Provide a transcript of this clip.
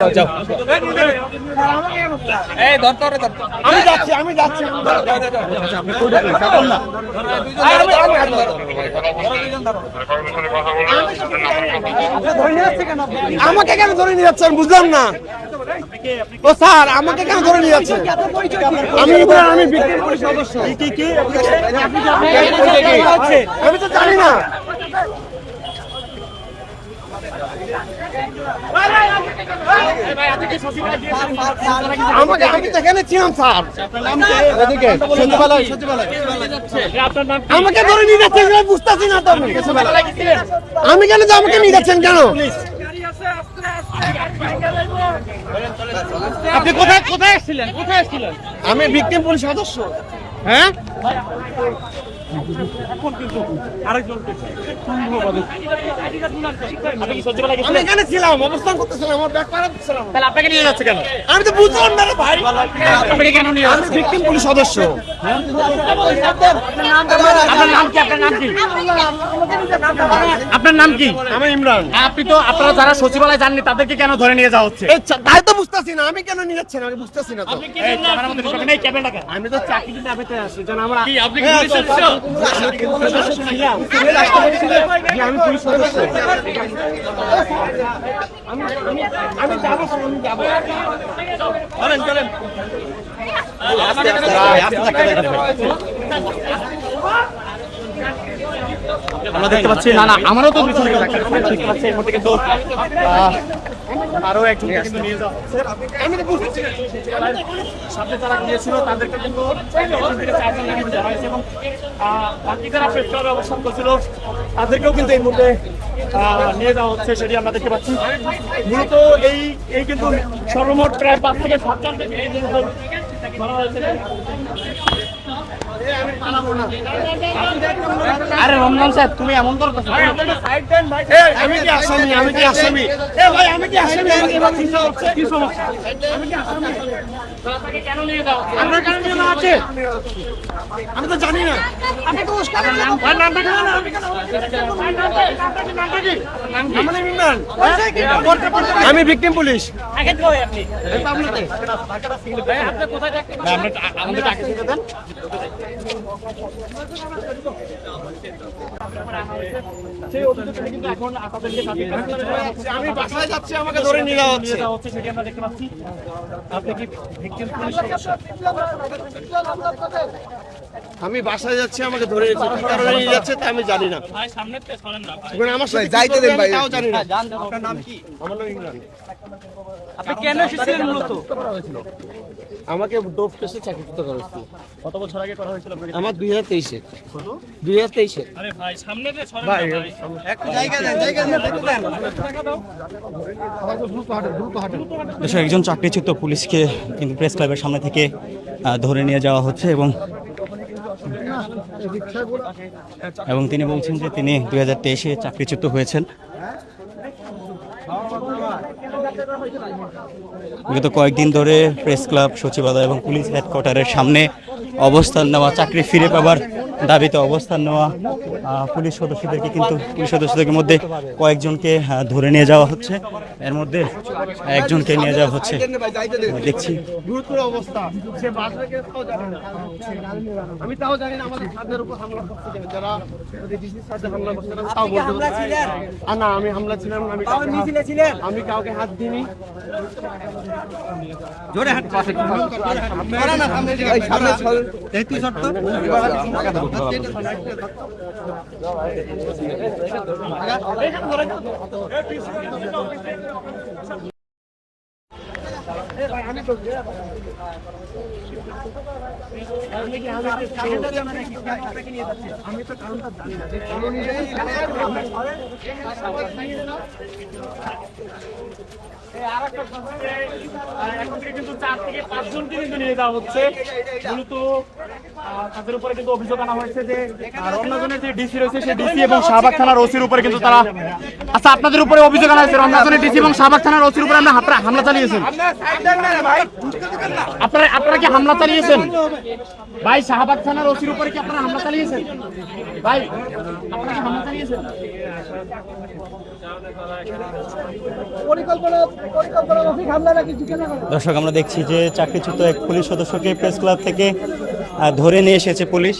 আমি যাচ্ছি আমাকে কেন ধরে নিয়ে যাচ্ছেন বুঝলাম না। ও স্যার আমাকে কেন ধরে নিয়ে যাচ্ছেন? আমি ভিকটিম পুলিশ সদস্য। আমি তো জানি না। আমি তো এখানে ছিলাম স্যার। আমাকে ধরে নিয়ে যাচ্ছেন বুঝতেছি না তো। আমি কেন যে আমাকে নিয়ে যাচ্ছেন কেন? আপনি কোথায় আসছিলেন? আমি ভিকটিম পুলিশ সদস্য। হ্যাঁ আমি এখানে ছিলাম, অবস্থান করতেছিলাম, আমার ব্যাগ পাড়া দিচ্ছিলাম। তাহলে আপনাকে নিয়ে যাচ্ছে কেন? আমি তো বুঝলাম না রে ভাই। আপনাকে কেন নিয়ে যাচ্ছে? আমি ভিকটিম পুলিশ সদস্য। আপনার নাম কি? আমি ইমরান। আপনি তো আপনারা যারা সচিবালয় যাননি তাদেরকে কেন ধরে নিয়ে যাওয়া হচ্ছে? তাই তো বুঝতেছি না, আমি কেন নিয়ে যাচ্ছেন আমি বুঝতেছি না তো। আমি তো চাকরি দিতে আপনি আসছি জান। আমরা কি আপনি আমি পুলিশ সদস্য। আমি যাবো চলেন আমরা দেখতে পাচ্ছি না আমারও তো দেখতে পাচ্ছি এর মধ্যে কিন্তু আরো একজনকে কিন্তু নিয়ে যাওয়া হচ্ছে। আমি তো বুঝতেছি না। সাথে যারা গিয়েছিল তাদেরকে কিন্তু 4 জন নিয়ে যাওয়া হয়েছে এবং বাকি যারা প্রেস ক্লাবে অবস্থান করছিল তাদেরকেও কিন্তু এই মুহূর্তে নিয়ে যাওয়া হচ্ছে, সেটি আমরা দেখতে পাচ্ছি। মূলত এই কিন্তু সর্বমোট প্রায় 5 থেকে 7 জন ধরা হয়েছে। আরে রমজান সাহেব তুমি এমন করতেছ? আমি কি আসামি? ভাই আমি কি আসামি? কি সমস্যা? আমি কি আসামি? তাকে কেন নিয়ে যাও? আমরা কেন নিয়ে যাওয়া আছে? আমি তো জানি না। আপনি তো নামটা কেন না? আমি কেন? আমার নাম ইমরান। আমি ভিকটিম পুলিশ। আগে তো আপনি আপনি কোথায় থাকেন? আমাদের টাকা দিয়ে দেন। সেই অভিযোগটা কিন্তু এখন আপনাদেরকে আমি বাসায় যাচ্ছি, আমাকে ধরে নিয়ে যাওয়া হচ্ছে। সেটি আমরা দেখতে পাচ্ছি। আপনি কি ভিকটিম পুলিশ সদস্য? আমি বাসায় যাচ্ছি, আমাকে ধরে নিয়ে যাচ্ছে তা আমি জানি না। ভাই সামনে তে সরেন না ভাই। আমার সাথে যাইতে দেন ভাই, তাও জানি না। আপনার নাম কি? আমার নাম ইমরান। আপনি কেন এসেছিলেন মূলত? আমাকে ডোপ টেস্টে চাকরিচ্যুত করা হয়েছিল। কত বছর আগে করা হয়েছিল আপনাকে? আমার 2023-এ। 2023-এ। আরে ভাই সামনে তে সরেন না ভাই। একটু জায়গা দেন। দেশের একজন চাকরিচ্যুত পুলিশকে কিন্তু প্রেস ক্লাবের সামনে থেকে ধরে নিয়ে যাওয়া হচ্ছে এবং তিনি বলছেন যে তিনি 2023-এ চাকরিচ্যুত হয়েছেন। বিগত কয়েকদিন ধরে প্রেস ক্লাব, সচিবালয় এবং পুলিশ হেডকোয়ার্টারের সামনে অবস্থান নেওয়া, চাকরি ফিরে পাবার দাবিতে অবস্থান নেওয়া পুলিশ সদস্যদের মধ্যে কয়েকজনকে ধরে নিয়ে যাওয়া হচ্ছে। এর মধ্যে একজনকে নিয়ে যাওয়া হচ্ছে দেখছি। গুরুতর অবস্থা, সে বাসটাকে তাও জানে না। আমি তাও জানি না আমাদের ছাদের উপর হামলা করতে যারা ডিসির সাথে হামলা করতে তাও বলতে না আমি হামলা ছিলাম না। আমি কাউকে হাত দিইনি। জোরে হাত না সামনে এই তুই শর্ত আমি তো কারণটা জানি না। কিন্তু 4 থেকে 5 জনকে কিন্তু নিয়ে যাওয়া হচ্ছে। মূলত তাদের উপরে কিন্তু অভিযোগ আনা হয়েছে যে রমনাজনের যে ডিসি রয়েছে সেই ডিসি এবং শাহবাগ থানার ওসির উপরে কিন্তু তারা আপনাদের উপরে অভিযোগ আনা হয়েছে রমনাজনের ডিসি এবং শাহবাগ থানার ওসির উপরে আপনারা হামলা চালিয়েছেন। আপনারা কি হামলা চালিয়েছেন ভাই? শাহবাগ থানার ওসির উপরে কি আপনারা হামলা চালিয়েছেন ভাই? আপনারা কি হামলা চালিয়েছেন? দর্শক আমরা দেখছি যে চাকরিচ্যুত এক পুলিশ সদস্যকে প্রেস ক্লাব থেকে ধরে নিয়ে এসেছে পুলিশ।